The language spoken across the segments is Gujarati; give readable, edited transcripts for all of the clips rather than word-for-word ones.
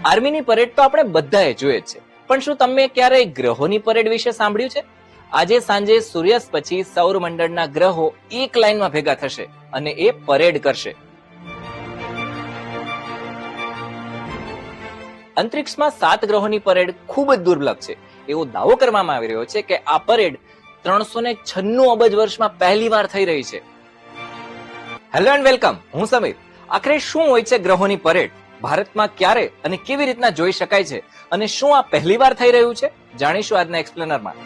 આર્મીની પરેડ તો આપણે બધાએ જોઈએ છે, પણ શું તમે ક્યારેય ગ્રહોની પરેડ વિશે સાંભળ્યું છે? આજે સાંજે સૂર્યાસ્ત પછી સૌરમંડળના ગ્રહો એક લાઈનમાં ભેગા થશે અને એ પરેડ કરશે. અંતરિક્ષમાં 7 ગ્રહોની પરેડ ખૂબ જ દુર્લભ છે. એવો દાવો કરવામાં આવી રહ્યો છે કે આ પરેડ 396 અબજ વર્ષમાં પહેલી વાર થઈ રહી છે. હેલો એન્ડ વેલકમ, હું સમીર. આખરે શું હોય છે ગ્રહોની પરેડ? ભારતમાં ક્યારે અને કેવી રીતના જોઈ શકાય છે? અને શું આ પહેલી વાર થઈ રહ્યું છે? જાણીશું આજના એક્સપ્લેનરમાં.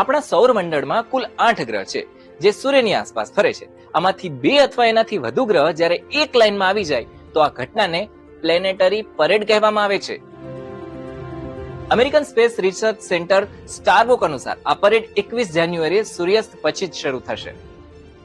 આપણા સૌરમંડળમાં કુલ 8 ગ્રહ છે જે સૂર્યની આસપાસ ફરે છે. આમાંથી 2 અથવા એનાથી વધુ ગ્રહ જ્યારે એક લાઈનમાં આવી જાય તો આ ઘટનાને પ્લેનેટરી પરેડ કહેવામાં આવે છે. અમેરિકન સ્પેસ રિસર્ચ સેન્ટર સ્ટારવોક અનુસાર આ પરેડ 21 જાન્યુઆરીએ સૂર્યાસ્ત પછી જ શરૂ થશે.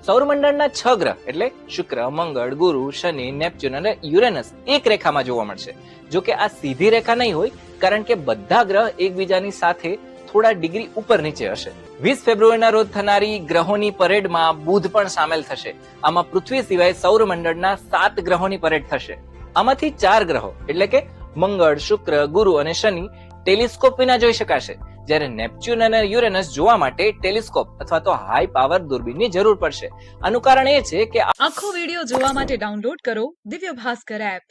સૌરમંડળના 6 ગ્રહ એટલે શુક્ર, મંગળ, ગુરુ, શનિ, નેપચ્યુન અને યુરેનસ એક રેખામાં જોવા મળશે. જો કે આ સીધી રેખા નહીં હોય, કારણ કે બધા ગ્રહ એકબીજાની સાથે થોડા ડિગ્રી ઉપર નીચે હશે. 20 ફેબ્રુઆરીના રોજ થનારી ગ્રહોની પરેડમાં બુધ પણ સામેલ થશે. આમાં પૃથ્વી સિવાય સૌરમંડળના 7 ગ્રહોની પરેડ થશે. આમાંથી 4 ગ્રહો એટલે કે મંગળ, શુક્ર, ગુરુ અને શનિ ટેલિસ્કોપ વિના જોઈ શકાશે, જ્યારે નેપચ્યુન અને યુરેનસ જોવા માટે ટેલિસ્કોપ અથવા તો હાઈ પાવર દૂરબીનની જરૂર પડશે. આનું કારણ એ છે કે આખો વિડિયો જોવા માટે ડાઉનલોડ કરો દિવ્ય ભાસ્કર એપ.